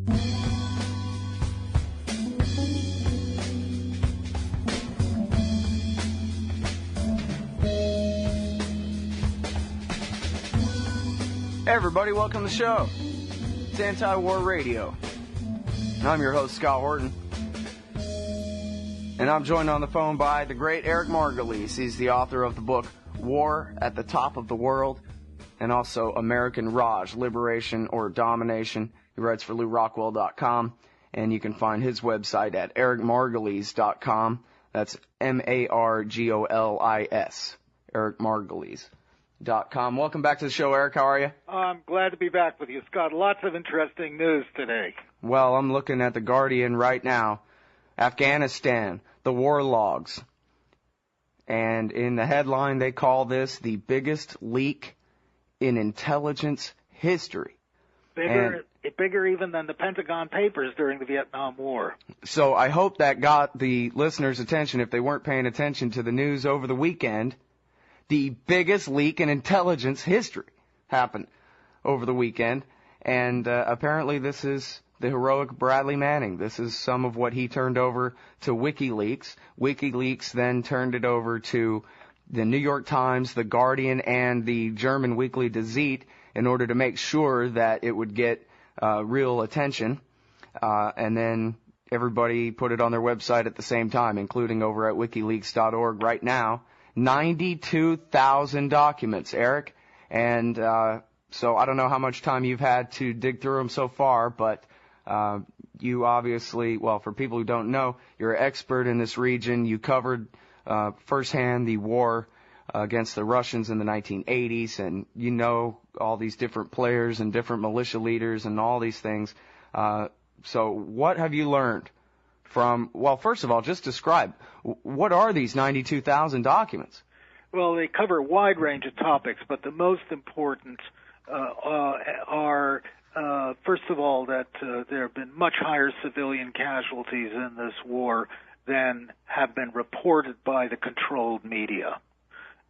Hey everybody, welcome to the show. It's Anti-War Radio. I'm your host, Scott Horton. And I'm joined on the phone by the great Eric Margolis. He's the author of the book War at the Top of the World and also American Raj, Liberation or Domination. He writes for LouRockwell.com, and you can find his website at ericmargolis.com. That's M-A-R-G-O-L-I-S, ericmargolis.com. Welcome back to the show, Eric. How are you? I'm glad to be back with you, Scott. Lots of interesting news today. Well, I'm looking at The Guardian right now. Afghanistan, the war logs. And in the headline, they call this the biggest leak in intelligence history. Bigger even than the Pentagon Papers during the Vietnam War. So I hope that got the listeners' attention if they weren't paying attention to the news over the weekend. The biggest leak in intelligence history happened over the weekend, and apparently this is the heroic Bradley Manning. This is some of what he turned over to WikiLeaks. WikiLeaks then turned it over to the New York Times, the Guardian, and the German weekly Die Zeit in order to make sure that it would get real attention, and then everybody put it on their website at the same time, including over at WikiLeaks.org right now. 92,000 documents, Eric, and so I don't know how much time you've had to dig through them so far, but you obviously, well, for people who don't know, you're an expert in this region. You covered firsthand the war against the Russians in the 1980s, and you know all these different players and different militia leaders and all these things. So what have you learned from, well, first of all, just describe, what are these 92,000 documents? Well, they cover a wide range of topics, but the most important are, first of all, that there have been much higher civilian casualties in this war than have been reported by the controlled media.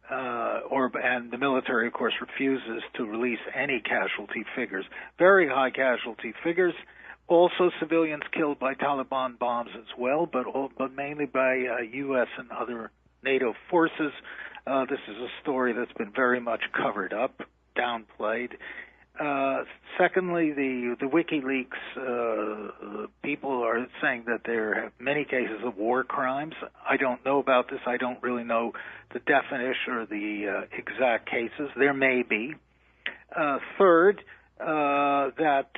And the military, of course, refuses to release any casualty figures. Very high casualty figures. Also civilians killed by Taliban bombs as well, but mainly by U.S. and other NATO forces. This is a story that's been very much covered up, downplayed. Secondly, the WikiLeaks people are saying that there are many cases of war crimes. I don't know about this. I don't really know the definition or the exact cases. There may be. Third, that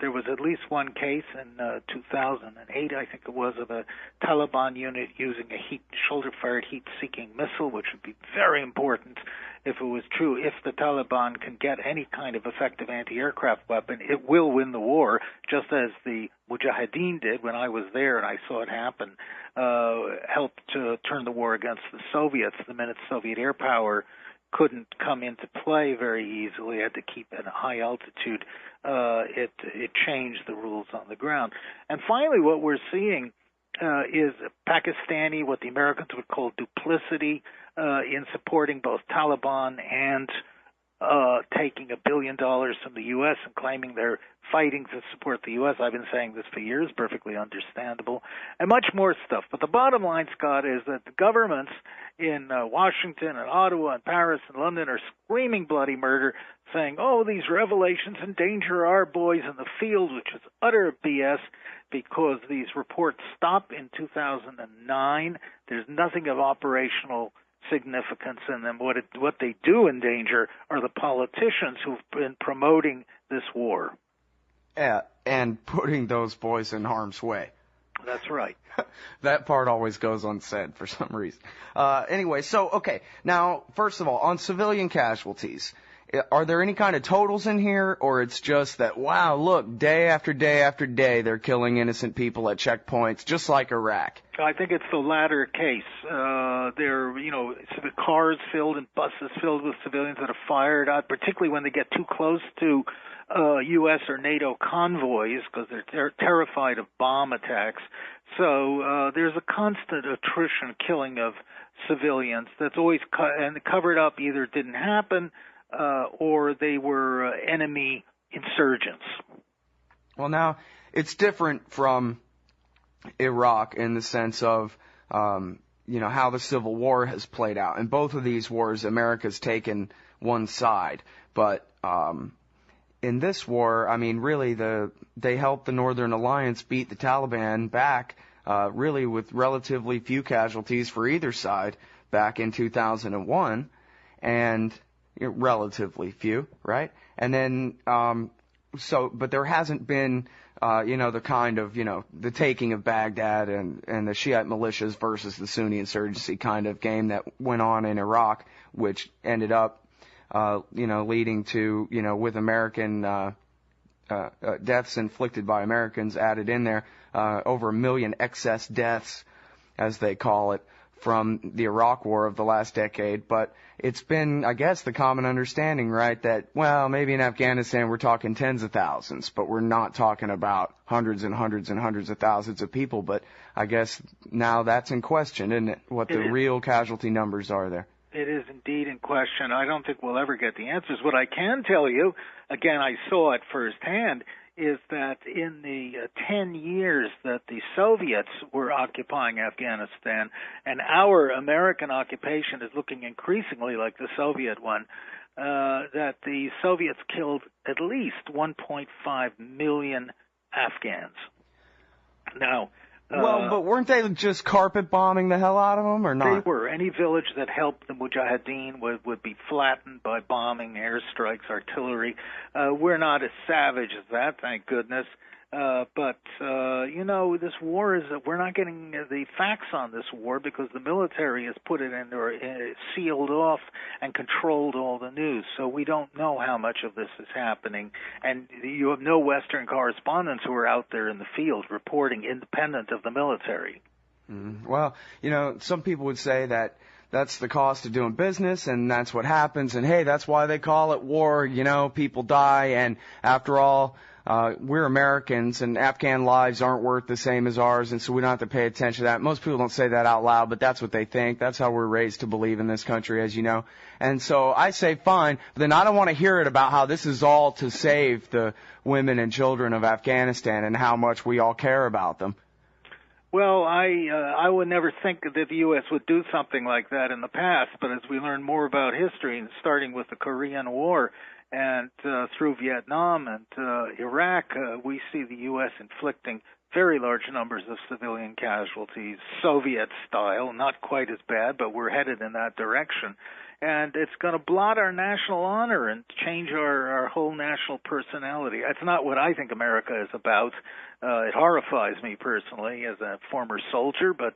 there was at least one case in 2008, I think it was, of a Taliban unit using a shoulder-fired heat-seeking missile, which would be very important if it was true. If the Taliban can get any kind of effective anti-aircraft weapon, it will win the war, just as the Mujahideen did when I was there and I saw it happen, helped to turn the war against the Soviets the minute Soviet air power couldn't come into play very easily, had to keep at a high altitude. It changed the rules on the ground. And finally, what we're seeing is Pakistani, what the Americans would call duplicity, in supporting both Taliban and taking $1 billion from the U.S. and claiming they're fighting to support the U.S. I've been saying this for years, perfectly understandable, and much more stuff. But the bottom line, Scott, is that the governments in Washington and Ottawa and Paris and London are screaming bloody murder, saying, oh, these revelations endanger our boys in the field, which is utter BS because these reports stop in 2009. There's nothing of operational significance in them. What they do endanger are the politicians who've been promoting this war. Yeah, and putting those boys in harm's way. That's right. That part always goes unsaid for some reason. Anyway, so, okay, now, first of all, on civilian casualties, are there any kind of totals in here, or it's just that, wow, look, day after day after day, they're killing innocent people at checkpoints, just like Iraq? I think it's the latter case. They're, the cars filled and buses filled with civilians that are fired out, particularly when they get too close to U.S. or NATO convoys, because they're terrified of bomb attacks. So there's a constant attrition killing of civilians that's always covered up. Either didn't happen or they were enemy insurgents. Well, now, it's different from Iraq in the sense of, how the Civil War has played out. In both of these wars, America's taken one side. But in this war, I mean, really, they helped the Northern Alliance beat the Taliban back, really with relatively few casualties for either side back in 2001, and relatively few, right? And then, but there hasn't been, the kind of, the taking of Baghdad and the Shiite militias versus the Sunni insurgency kind of game that went on in Iraq, which ended up, leading to, with American, deaths inflicted by Americans added in there, over 1 million excess deaths, as they call it, from the Iraq War of the last decade. But it's been, I guess, the common understanding, right, that, well, maybe in Afghanistan we're talking tens of thousands, but we're not talking about hundreds and hundreds and hundreds of thousands of people. But I guess now that's in question, isn't it, what the real casualty numbers are there? It is indeed in question. I don't think we'll ever get the answers. What I can tell you, again, I saw it firsthand, is that in the 10 years that the Soviets were occupying Afghanistan, and our American occupation is looking increasingly like the Soviet one, that the Soviets killed at least 1.5 million Afghans. Now, but weren't they just carpet bombing the hell out of them, or not? They were. Any village that helped the Mujahideen would be flattened by bombing, airstrikes, artillery. We're not as savage as that, thank goodness. But this war we're not getting the facts on this war because the military has put it in or sealed off and controlled all the news. So we don't know how much of this is happening. And you have no Western correspondents who are out there in the field reporting independent of the military. Well, some people would say that that's the cost of doing business, and that's what happens, and hey, that's why they call it war, people die, and after all, we're Americans, and Afghan lives aren't worth the same as ours, and so we don't have to pay attention to that. Most people don't say that out loud, but that's what they think. That's how we're raised to believe in this country, as you know. And so I say fine, but then I don't want to hear it about how this is all to save the women and children of Afghanistan and how much we all care about them. Well, I would never think that the U.S. would do something like that in the past, but as we learn more about history, and starting with the Korean War and through Vietnam and Iraq, we see the U.S. inflicting very large numbers of civilian casualties, Soviet style, not quite as bad, but we're headed in that direction. And it's going to blot our national honor and change our whole national personality. That's not what I think America is about. It horrifies me personally as a former soldier, but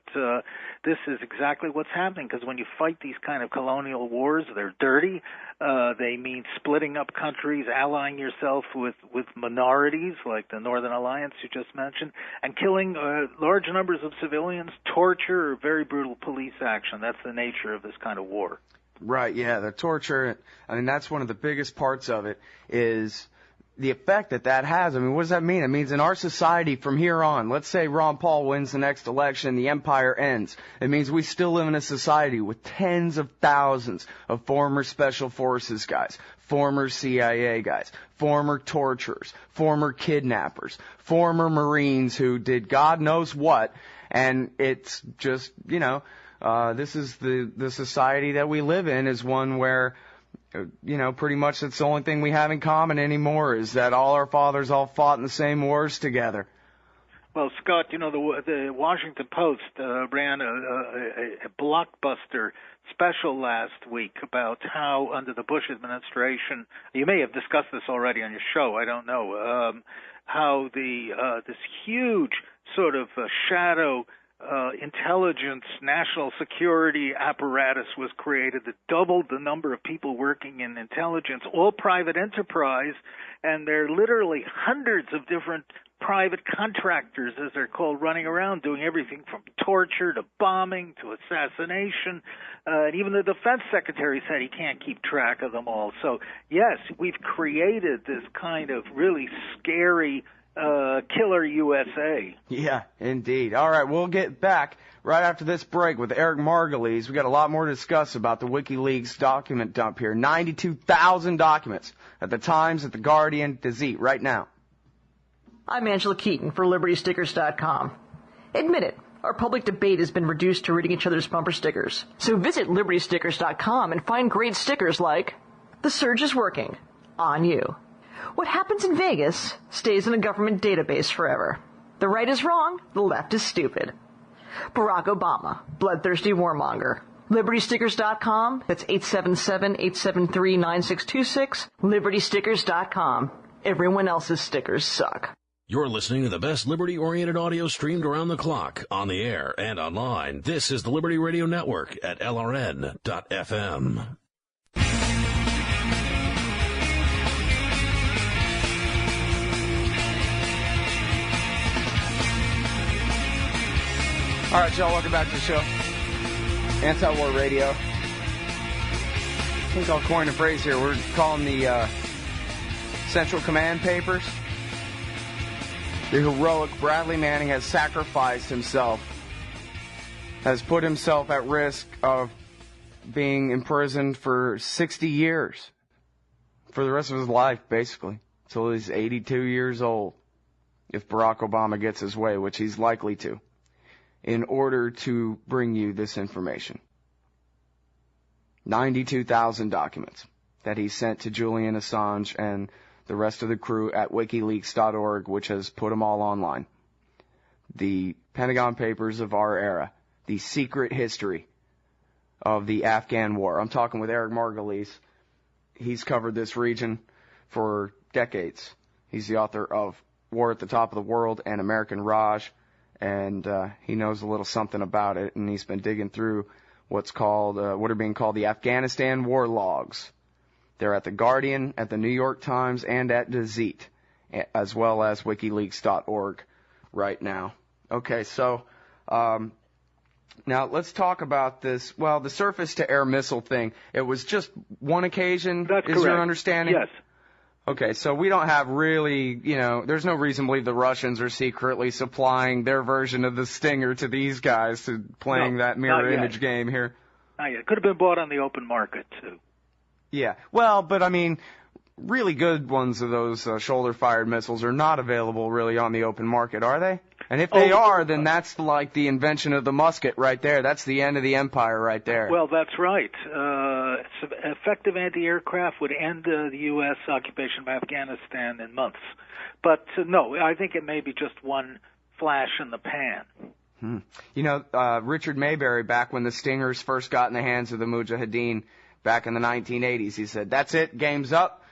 this is exactly what's happening, because when you fight these kind of colonial wars, they're dirty. They mean splitting up countries, allying yourself with minorities like the Northern Alliance you just mentioned, and killing large numbers of civilians, torture, or very brutal police action. That's the nature of this kind of war. Right, yeah, the torture, I mean, that's one of the biggest parts of it, is the effect that has. I mean, what does that mean? It means in our society from here on, let's say Ron Paul wins the next election, the empire ends. It means we still live in a society with tens of thousands of former Special Forces guys, former CIA guys, former torturers, former kidnappers, former Marines who did God knows what, and it's just, this is the society that we live in, is one where, pretty much that's the only thing we have in common anymore, is that all our fathers all fought in the same wars together. Well, Scott, the Washington Post ran a blockbuster special last week about how under the Bush administration, you may have discussed this already on your show, I don't know, how this huge sort of shadow intelligence, national security apparatus was created that doubled the number of people working in intelligence, all private enterprise, and there are literally hundreds of different private contractors, as they're called, running around doing everything from torture to bombing to assassination. And even the defense secretary said he can't keep track of them all. So, yes, we've created this kind of really scary killer USA. Yeah, indeed. All right, we'll get back right after this break with Eric Margolis. We got a lot more to discuss about the WikiLeaks document dump here. 92,000 documents at the Times, at the Guardian, to Z right now. I'm Angela Keaton for LibertyStickers.com. Admit it, our public debate has been reduced to reading each other's bumper stickers. So visit LibertyStickers.com and find great stickers like, "The surge is working. On you. What happens in Vegas stays in a government database forever. The right is wrong, the left is stupid. Barack Obama, bloodthirsty warmonger. LibertyStickers.com, that's 877-873-9626, LibertyStickers.com. Everyone else's stickers suck." You're listening to the best liberty-oriented audio streamed around the clock, on the air and online. This is the Liberty Radio Network at LRN.FM. All right, y'all, welcome back to the show. Anti-war radio. I think I'll coin a phrase here. We're calling the Central Command Papers. The heroic Bradley Manning has sacrificed himself, has put himself at risk of being imprisoned for 60 years. For the rest of his life, basically, until he's 82 years old, if Barack Obama gets his way, which he's likely to, in order to bring you this information. 92,000 documents that he sent to Julian Assange and the rest of the crew at WikiLeaks.org, which has put them all online. The Pentagon Papers of our era. The secret history of the Afghan war. I'm talking with Eric Margolis. He's covered this region for decades. He's the author of War at the Top of the World and American Raj, and he knows a little something about it, and he's been digging through what are being called the Afghanistan war logs. They're at The Guardian, at the New York Times, and at Dazit, as well as WikiLeaks.org right now. Okay, so now let's talk about this. Well, the surface-to-air missile thing. It was just one occasion, That's is correct. your understanding? Yes. Okay, so we don't have really, there's no reason to believe the Russians are secretly supplying their version of the Stinger to these guys to playing that mirror image game here. Not yet. It could have been bought on the open market, too. Yeah, well, but I mean, really good ones of those shoulder-fired missiles are not available really on the open market, are they? And if they are, then that's like the invention of the musket right there. That's the end of the empire right there. Well, that's right. Effective anti-aircraft would end the U.S. occupation of Afghanistan in months. But no, I think it may be just one flash in the pan. Richard Mayberry, back when the Stingers first got in the hands of the Mujahideen back in the 1980s, he said, "That's it, game's up.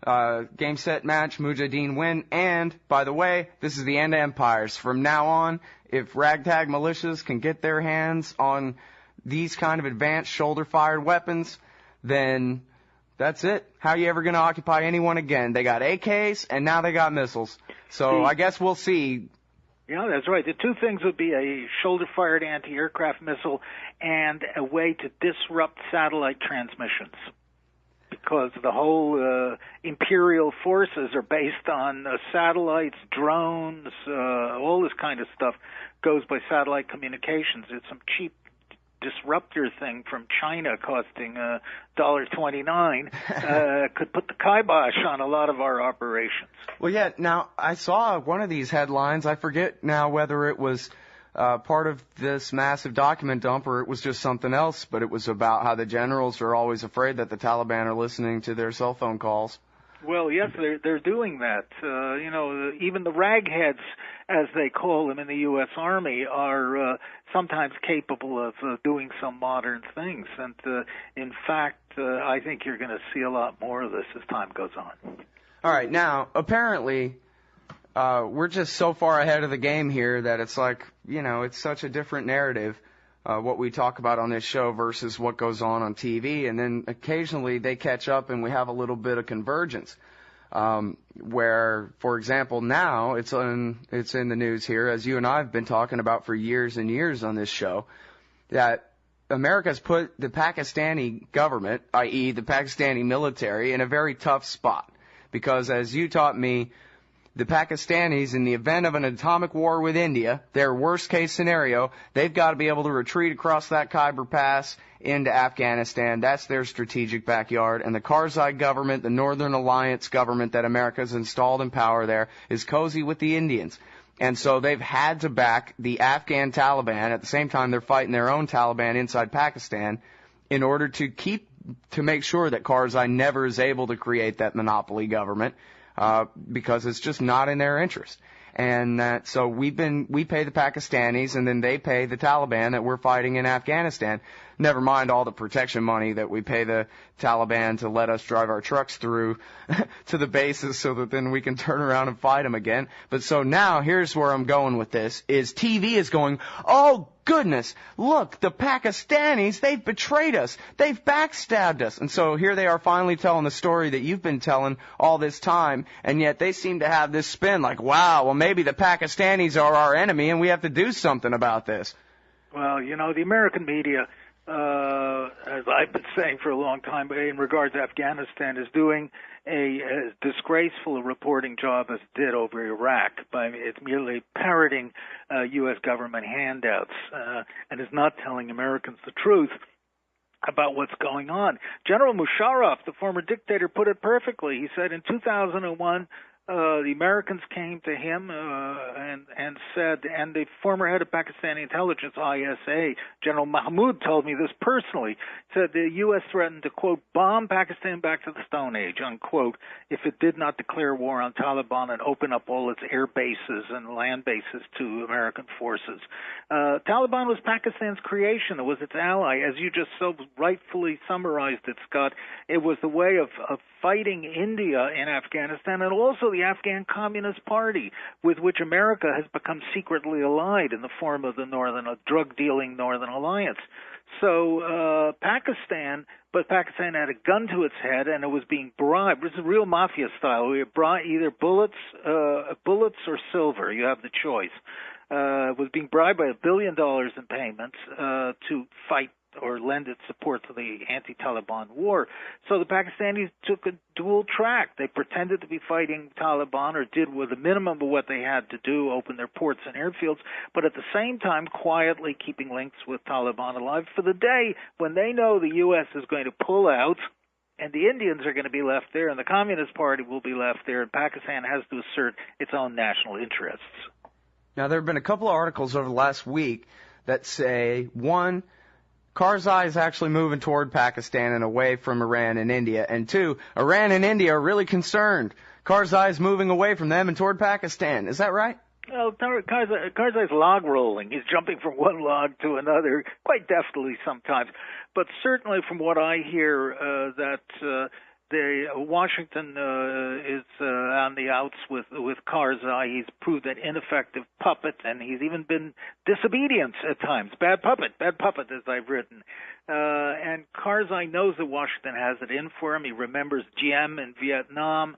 Game, set, match, Mujahideen win. And, by the way, this is the end of empires. From now on, if ragtag militias can get their hands on these kind of advanced shoulder-fired weapons, then that's it. How are you ever going to occupy anyone again? They got AKs, and now they got missiles. So I guess we'll see." Yeah, that's right. The two things would be a shoulder-fired anti-aircraft missile and a way to disrupt satellite transmissions, because the whole imperial forces are based on satellites, drones, all this kind of stuff goes by satellite communications. It's some cheap disruptor thing from China costing $1.29 could put the kibosh on a lot of our operations. Well, yeah, now I saw one of these headlines. I forget now whether it was part of this massive document dump or it was just something else, but it was about how the generals are always afraid that the Taliban are listening to their cell phone calls. Well, yes, they're doing that. Even the ragheads, as they call them in the U.S. Army, are sometimes capable of doing some modern things. And in fact, I think you're going to see a lot more of this as time goes on. All right, now, apparently, we're just so far ahead of the game here that it's like, it's such a different narrative, what we talk about on this show versus what goes on TV. And then occasionally they catch up and we have a little bit of convergence. Where, for example, now it's in the news here, as you and I have been talking about for years and years on this show, that America's put the Pakistani government, i.e. the Pakistani military, in a very tough spot. Because as you taught me, the Pakistanis, in the event of an atomic war with India, their worst case scenario, they've got to be able to retreat across that Khyber Pass into Afghanistan. That's their strategic backyard. And the Karzai government, the Northern Alliance government that America's installed in power there, is cozy with the Indians. And so they've had to back the Afghan Taliban. At the same time, they're fighting their own Taliban inside Pakistan in order to make sure that Karzai never is able to create that monopoly government, because it's just not in their interest. And so we pay the Pakistanis, and then they pay the Taliban that we're fighting in Afghanistan. Never mind all the protection money that we pay the Taliban to let us drive our trucks through to the bases so that then we can turn around and fight them again. But so now, here's where I'm going with this, is TV is going, oh goodness, look, the Pakistanis, they've betrayed us. They've backstabbed us. And so here they are finally telling the story that you've been telling all this time, and yet they seem to have this spin like, wow, well maybe the Pakistanis are our enemy and we have to do something about this. Well, you know, the American media, as I've been saying for a long time, in regards to Afghanistan, is doing a disgraceful reporting job as it did over Iraq. It's merely parroting U.S. government handouts and is not telling Americans the truth about what's going on. General Musharraf, the former dictator, put it perfectly. He said in 2001, the Americans came to him and said, and the former head of Pakistani intelligence, ISA, General Mahmoud, told me this personally, said the U.S. threatened to, quote, bomb Pakistan back to the Stone Age, unquote, if it did not declare war on Taliban and open up all its air bases and land bases to American forces. Taliban was Pakistan's creation. It was its ally. As you just so rightfully summarized it, Scott, it was the way of fighting India in Afghanistan, and also the Afghan Communist Party, with which America has become secretly allied in the form of the drug-dealing Northern Alliance. So Pakistan had a gun to its head, and it was being bribed. This is real mafia style. We brought either bullets or silver. You have the choice. It was being bribed by $1 billion in payments to fight or lend its support to the anti-Taliban war. So the Pakistanis took a dual track. They pretended to be fighting Taliban, or did with a minimum of what they had to do, open their ports and airfields, but at the same time quietly keeping links with Taliban alive for the day when they know the U.S. is going to pull out, and the Indians are going to be left there, and the Communist Party will be left there, and Pakistan has to assert its own national interests. Now, there have been a couple of articles over the last week that say, one, Karzai is actually moving toward Pakistan and away from Iran and India. And two, Iran and India are really concerned. Karzai is moving away from them and toward Pakistan. Is that right? Well, Karzai's log rolling. He's jumping from one log to another, quite deftly sometimes. But certainly from what I hear, Washington is on the outs with Karzai. He's proved an ineffective puppet, and he's even been disobedient at times. Bad puppet, as I've written. And Karzai knows that Washington has it in for him. He remembers Diem in Vietnam.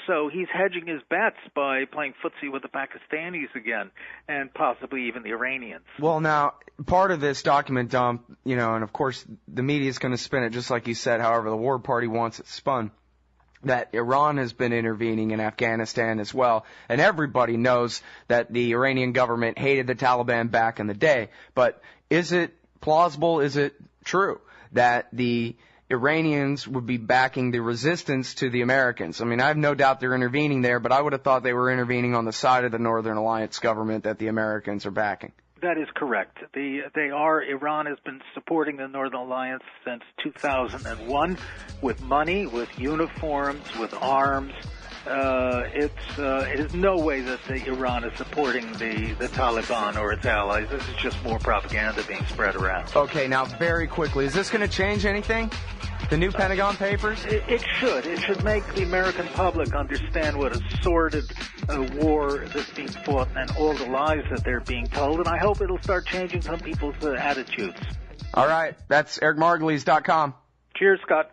So he's hedging his bets by playing footsie with the Pakistanis again, and possibly even the Iranians. Well, now, part of this document dump, and of course the media is going to spin it just like you said, however the war party wants it spun, that Iran has been intervening in Afghanistan as well, and everybody knows that the Iranian government hated the Taliban back in the day. But is it plausible, is it true that the Iranians would be backing the resistance to the Americans? I mean, I have no doubt they're intervening there, but I would have thought they were intervening on the side of the Northern Alliance government that the Americans are backing. That is correct. Iran has been supporting the Northern Alliance since 2001 with money, with uniforms, with arms. It is no way that Iran is supporting the Taliban or its allies. This is just more propaganda being spread around. Okay, now very quickly, is this going to change anything? The new Pentagon Papers? It should. It should make the American public understand what a sordid war that's being fought and all the lies that they're being told, and I hope it'll start changing some people's attitudes. All right, that's EricMargolis.com. Cheers, Scott.